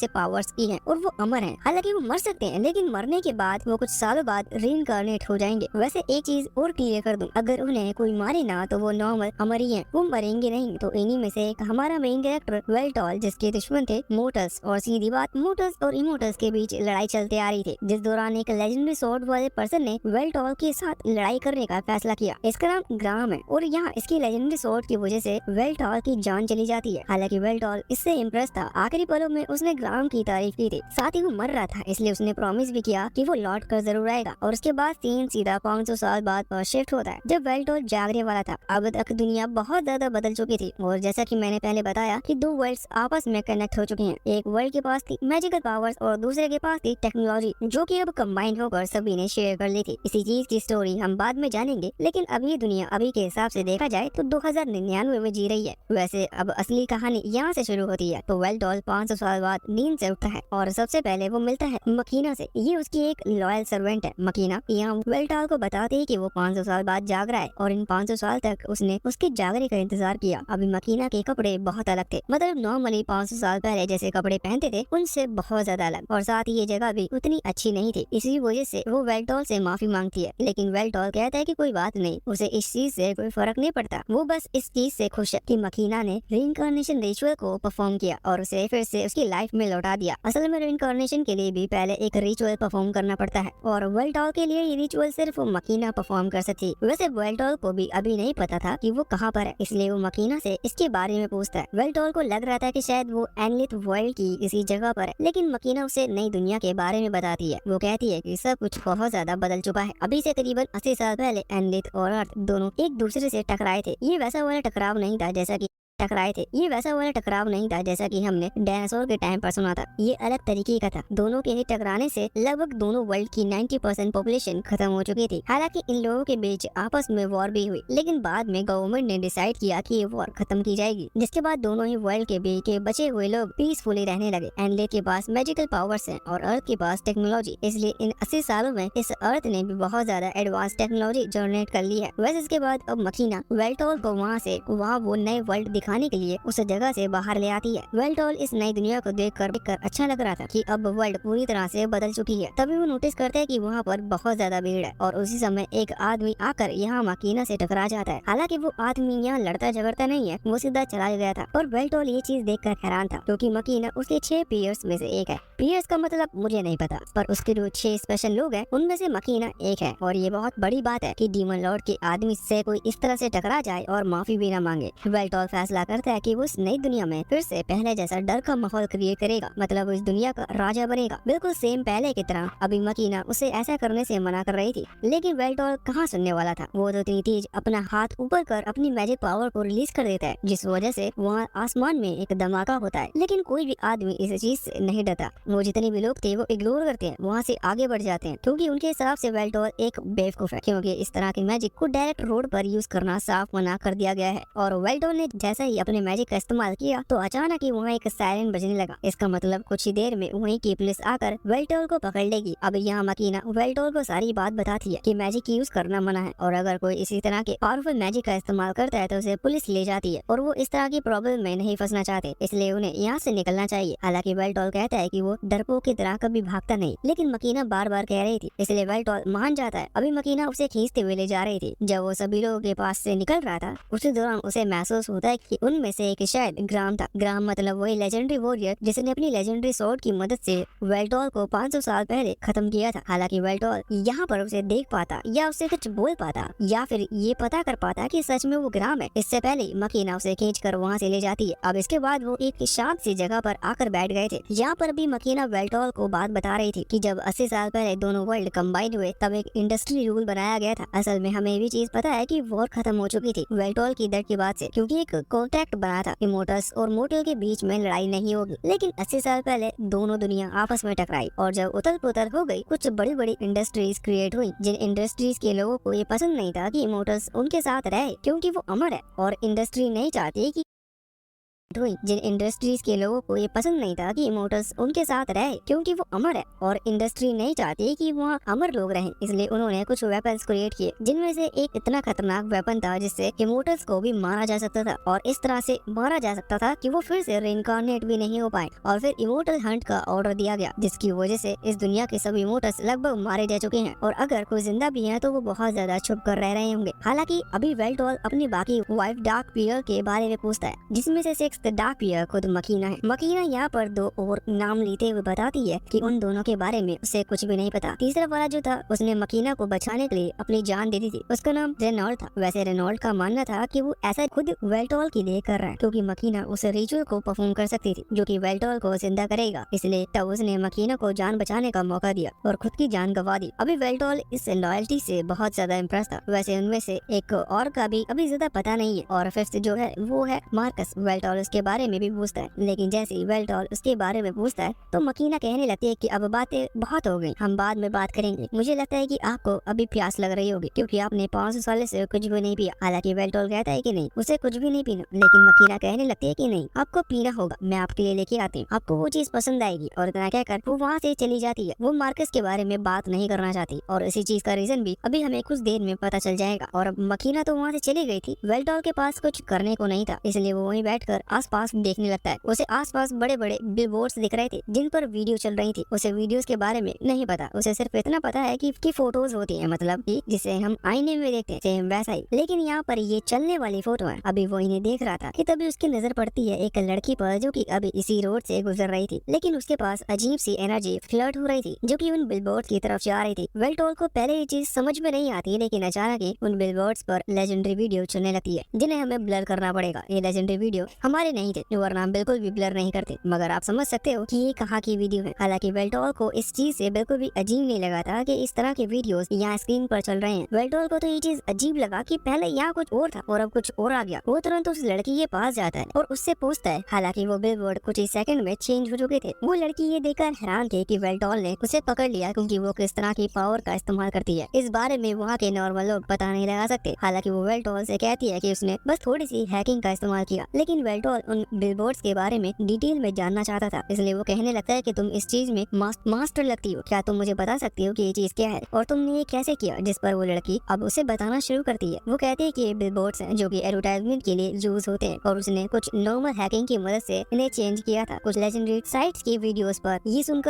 से पावर्स की हैं और वो अमर हैं। हालांकि वो मर सकते हैं लेकिन मरने के बाद वो कुछ सालों बाद रीइंकार्नेट हो जाएंगे। वैसे एक चीज और क्लियर कर दूं, अगर उन्हें कोई मारे ना तो वो नॉर्मल अमर ही हैं, वो मरेंगे नहीं। तो इन्हीं में से एक हमारा मेन कैरेक्टर वेल्टॉल, जिसके दुश्मन थे मोटल्स। और सीधी बात, मोटल्स और इमोटल्स के बीच लड़ाई चलते आ रही थी, जिस दौरान एक लेजेंडरी स्वॉर्ड वाले पर्सन ने वेल्टॉल के साथ लड़ाई करने का फैसला किया। इसका नाम ग्राम है और यहाँ इसकी लेजेंडरी स्वॉर्ड की वजह से वेल्टॉल की जान चली जाती है। हालांकि वेल्टॉल इससे इम्प्रेस था। आखिरी पलों में उसने ग्राम की तारीफ की थी, साथ ही वो मर रहा था इसलिए उसने प्रॉमिस भी किया कि वो लौट कर जरूर आएगा। और उसके बाद सीन सीधा 500 साल बाद शिफ्ट होता है, जब वेल्टॉल जागने वाला था। अब तक दुनिया बहुत ज्यादा बदल चुकी थी और जैसा कि मैंने पहले बताया कि दो वर्ल्ड्स आपस में कनेक्ट हो चुके हैं। एक वर्ल्ड के पास थी मैजिकल पावर्स और दूसरे के पास थी टेक्नोलॉजी, जो कि अब कंबाइन होकर सभी ने शेयर कर ली थी। इसी चीज की स्टोरी हम बाद में जानेंगे, लेकिन अब ये दुनिया अभी के हिसाब से देखा जाए तो 2099 में जी रही है। वैसे अब असली कहानी यहाँ से शुरू होती है। तो वेल्टॉल 500 साल बाद नींद से उठता है और सबसे पहले वो मिलता है मकीना से। ये उसकी एक लॉयल सर्वेंट है। मकीना यहाँ वेल्टॉल को बताते है कि वो 500 साल बाद जाग रहा है और इन 500 साल तक उसने उसके जागने का इंतजार किया। अभी मकीना के कपड़े बहुत अलग थे, मतलब नॉर्मली 500 साल पहले जैसे कपड़े पहनते थे उनसे बहुत ज्यादा अलग, और साथ ही ये जगह भी उतनी अच्छी नहीं थी। इसी वजह से वो वेल्टॉल से माफी मांगती है, लेकिन वेल्टॉल कहता है कि कोई बात नहीं, उसे इस चीज से कोई फर्क नहीं पड़ता। वो बस इस चीज से खुश है कि मकीना ने रीइंकार्नेशन रिचुअल को परफॉर्म किया और उसे फिर से उसकी लाइफ में लौटा दिया। असल में रीइंकार्नेशन के लिए भी पहले एक रिचुअल परफॉर्म करना पड़ता है और वेल्टॉल के लिए ये रिचुअल सिर्फ मकीना परफॉर्म कर सकती। वैसे वेल्टॉल को भी अभी नहीं पता था कि वो कहाँ पर है, इसलिए वो मकीना से इसके बारे में पूछता है। वेल्टॉल को लग रहा था कि शायद वो एनलिथ वर्ल्ड की किसी जगह पर है, लेकिन मकीना उसे नई दुनिया के बारे में बताती है। वो कहती है कि सब कुछ बहुत ज्यादा बदल चुका है। अभी से करीबन 80 साल पहले एनलिथ और अर्थ दोनों एक दूसरे से टकराए थे। ये वैसा वाला टकराव नहीं था जैसा कि हमने डायनासोर के टाइम पर सुना था। ये अलग तरीके का था। दोनों के ही टकराने से लगभग दोनों वर्ल्ड की 90% पॉपुलेशन खत्म हो चुकी थी। हालांकि इन लोगों के बीच आपस में वॉर भी हुई, लेकिन बाद में गवर्नमेंट ने डिसाइड किया कि ये वॉर खत्म की जाएगी, जिसके बाद दोनों ही वर्ल्ड के बीच के बचे हुए लोग पीसफुली रहने लगे। एनलेथ के पास मैजिकल पावर्स हैं और अर्थ के पास टेक्नोलॉजी, इसलिए इन 80 सालों में इस अर्थ ने भी बहुत ज्यादा एडवांस टेक्नोलॉजी जनरेट कर ली है। वैसे इसके बाद अब मकीना वेल्टॉल को वहाँ वो नए वर्ल्ड दिखाने के लिए उस जगह से बाहर ले आती है। वेल्टॉल इस नई दुनिया को देखकर अच्छा लग रहा था कि अब वर्ल्ड पूरी तरह से बदल चुकी है। तभी वो नोटिस करता है कि वहाँ पर बहुत ज्यादा भीड़ है और उसी समय एक आदमी आकर यहाँ मकीना से टकरा जाता है। हालांकि वो आदमी यहाँ लड़ता झगड़ता नहीं है, वो सीधा चला गया था और वेल्टॉल ये चीज देखकर हैरान था, क्योंकि मकीना उसके 6 पीयर्स में से एक है। पीयर्स का मतलब मुझे नहीं पता, पर उसके जो 6 स्पेशल लोग हैं उनमें से मकीना एक है। और ये बहुत बड़ी बात है कि डीमन लॉर्ड के आदमी से कोई इस तरह से टकरा जाए और माफी भी न मांगे। वेल्टॉल फैसला करता है कि वो इस नई दुनिया में फिर से पहले जैसा डर का माहौल क्रिएट करेगा, मतलब वो इस दुनिया का राजा बनेगा, बिल्कुल सेम पहले की तरह। अभी मकीना उसे ऐसा करने से मना कर रही थी, लेकिन वेल्टॉल कहाँ सुनने वाला था। वो तो इतनी तेज अपना हाथ ऊपर कर अपनी मैजिक पावर को रिलीज कर देता है, जिस वजह से वहाँ आसमान में एक धमाका होता है। लेकिन कोई भी आदमी इस चीज से नहीं डरता। वो जितने भी लोग थे वो इग्नोर करते हैं, वहाँ से आगे बढ़ जाते हैं, क्योंकि उनके हिसाब से वेल्टॉल एक बेवकूफ है, क्योंकि इस तरह की मैजिक को डायरेक्ट रोड पर यूज करना साफ मना कर दिया गया है। और वेल्टॉल ने जैसा ही अपने मैजिक का इस्तेमाल किया तो अचानक ही वहाँ एक सायरन बजने लगा। इसका मतलब कुछ ही देर में वहीं की पुलिस आकर वेल्टॉल को पकड़ लेगी। अब यहाँ मकीना वेल्टॉल को सारी बात बताती है कि मैजिक यूज करना मना है और अगर कोई इसी तरह के पावरफुल मैजिक का इस्तेमाल करता है तो उसे पुलिस ले जाती है, और वो इस तरह की प्रॉब्लम में नहीं फंसना चाहते, इसलिए उन्हें यहाँ से निकलना चाहिए। हालांकि वेल्टॉल कहता है कि वो डरपोक की तरह कभी भागता नहीं, लेकिन मकीना बार बार कह रही थी, इसलिए वेल्टॉल मान जाता है। अभी मकीना उसे खींचते हुए ले जा रही थी। जब वो सभी लोगों के पास से निकल रहा था उसी दौरान उसे महसूस होता है कि उनमें से एक शायद ग्राम था। ग्राम मतलब वही लेजेंडरी वॉरियर जिसने अपनी लेजेंडरी स्वॉर्ड की मदद से वेल्टॉल को 500 साल पहले खत्म किया था। हालांकि वेल्टॉल यहाँ पर उसे देख पाता या उससे कुछ बोल पाता या फिर ये पता कर पाता कि सच में वो ग्राम है, इससे पहले मकीना उसे खींचकर वहाँ से ले जाती है। अब इसके बाद वो एक शांत सी जगह पर आकर बैठ गए थे। यहाँ पर भी मकीना वेल्टॉल को बात बता रही थी कि जब 80 साल पहले दोनों वर्ल्ड कंबाइन हुए तब एक इंडस्ट्री रूल बनाया गया था। असल में हमें भी चीज पता है कि वॉर खत्म हो चुकी थी वेल्टॉल की डर की बात से, क्योंकि एक कॉन्ट्रैक्ट बना था इमोर्टल्स और मोर्टल के बीच में लड़ाई नहीं होगी। लेकिन 80 साल पहले दोनों दुनिया आपस में टकराई और जब उथल पुथल हो गई कुछ बड़ी बड़ी इंडस्ट्रीज क्रिएट हुई, जिन इंडस्ट्रीज के लोगों को ये पसंद नहीं था कि इमोर्टल्स उनके साथ रहे, क्योंकि वो अमर है और इंडस्ट्री नहीं चाहती कि हुई जिन इंडस्ट्रीज के लोगों को ये पसंद नहीं था कि इमोर्टल्स उनके साथ रहे, क्योंकि वो अमर है और इंडस्ट्री नहीं चाहती कि वहाँ अमर लोग रहें। इसलिए उन्होंने कुछ वेपन्स क्रिएट किए, जिनमें से एक इतना खतरनाक वेपन था जिससे इमोर्टल्स को भी मारा जा सकता था, और इस तरह से मारा जा सकता था कि वो फिर से रिइंकार्नेट भी नहीं हो पाए। और फिर इमोर्टल हंट का ऑर्डर दिया गया, जिसकी वजह से इस दुनिया के सभी इमोर्टल्स लगभग मारे जा चुके हैं, और अगर कोई जिंदा भी है तो वो बहुत ज्यादा छुप कर रह रहे होंगे। हालांकि अभी वेल्टॉल अपनी बाकी वाइफ डार्क पीयर के बारे में पूछता है, जिसमें से सिक्स्थ डार्क पीयर खुद मकीना है। मकीना यहाँ पर दो और नाम लेते हुए बताती है कि उन दोनों के बारे में उसे कुछ भी नहीं पता। तीसरा वाला जो था उसने मकीना को बचाने के लिए अपनी जान दे दी थी, उसका नाम रेनॉल्ड था। वैसे रेनॉल्ड का मानना था कि वो ऐसा खुद वेल्टॉल के लिए कर रहा है, क्योंकि मकीना उस रिचुअल को परफॉर्म कर सकती थी जो कि वेल्टॉल को जिंदा करेगा। इसलिए तब उसने मकीना को जान बचाने का मौका दिया और खुद की जान गंवा दी। अभी वेल्टॉल इस लॉयल्टी से बहुत ज्यादा इम्प्रेस था। वैसे उनमें से एक और का भी अभी ज्यादा पता नहीं है। और फिफ्थ जो है वो है मार्कस। वेल्टॉल उसके बारे में भी पूछता है, लेकिन जैसे ही वेल्टॉल उसके बारे में पूछता है तो मकीना कहने लगती है कि अब बातें बहुत हो गई, हम बाद में बात करेंगे। मुझे लगता है कि आपको अभी प्यास लग रही होगी, क्योंकि आपने 500 साल से कुछ भी नहीं पिया। हालांकि वेल्टॉल कहता है कि नहीं, उसे कुछ भी नहीं पीना, लेकिन मकीना कहने लगती है कि नहीं, आपको पीना होगा, मैं आपके लिए लेके आती हूँ, आपको वो चीज पसंद आएगी। और इतना कहकर वो वहाँ से चली जाती है। वो मार्कस के बारे में बात नहीं करना चाहती, और इसी चीज का रीजन भी अभी हमें कुछ देर में पता चल जाएगा। और अब मकीना तो वहाँ से चली गई थी, वेल्टॉल के पास कुछ करने को नहीं था, इसलिए वो वहीं बैठकर आसपास देखने लगता है। उसे आसपास बड़े बड़े बिलबोर्ड्स दिख रहे थे जिन पर वीडियो चल रही थी। उसे वीडियोस के बारे में नहीं पता, उसे सिर्फ इतना पता है कि फोटोज होती है, मतलब कि जिसे हम आईने में देखते हैं, सेम वैसा ही। लेकिन यहाँ पर ये चलने वाली फोटो है। अभी वो इन्हें देख रहा था कि तभी उसकी नजर पड़ती है एक लड़की पर, जो कि अभी इसी रोड से गुजर रही थी, लेकिन उसके पास अजीब सी एनर्जी फ्लर्ट हो रही थी, जो कि उन बिलबोर्ड की तरफ जा रही थी। वेल्टॉल को पहले ये चीज समझ में नहीं आती, लेकिन अचानक ही उन बिलबोर्ड्स पर लेजेंडरी वीडियो चलने लगती है, जिन्हें हमें ब्लर करना पड़ेगा। ये लेजेंडरी वीडियो हमारे नहीं थे, वरना हम बिल्कुल भी ब्लर नहीं करते, मगर आप समझ सकते हो कि ये कहाँ की वीडियो है। हालांकि वेल्टॉल को इस चीज से बिल्कुल भी अजीब नहीं लगा था कि इस तरह के वीडियोस यहाँ स्क्रीन पर चल रहे हैं। वेल्टॉल को तो ये चीज अजीब लगा कि पहले यहाँ कुछ और था और अब कुछ और आ गया। वो तुरंत उस लड़की के पास जाता है और उससे पूछता है। हालांकि वो बिलबोर्ड कुछ ही सेकंड में चेंज हो चुके थे। वो लड़की ये देखकर हैरान थे कि वेल्टॉल ने उसे पकड़ लिया, क्योंकि वो किस तरह की पावर का इस्तेमाल करती है। इस बारे में वहाँ के नॉर्मल लोग पता नहीं लगा सकते। हालांकि वो वेल्टॉल से कहती है कि उसने बस थोड़ी सी हैकिंग का इस्तेमाल किया, लेकिन वेल्टॉल उन बिलबोर्ड्स के बारे में डिटेल में जानना चाहता था। इसलिए वो कहने लगता है कि तुम इस चीज में मास्टर लगती हो, क्या तुम मुझे बता सकती हो कि ये चीज क्या है और तुमने ये कैसे किया। जिस पर वो लड़की अब उसे बताना शुरू करती है। वो कहती है कि ये बिलबोर्ड्स हैं जो कि एडवर्टाइजमेंट के लिए यूज होते हैं, और उसने कुछ नॉर्मल हैकिंग की मदद से इन्हें चेंज किया था कुछ लेजेंडरी साइट्स की वीडियोस पर। ये सुनकर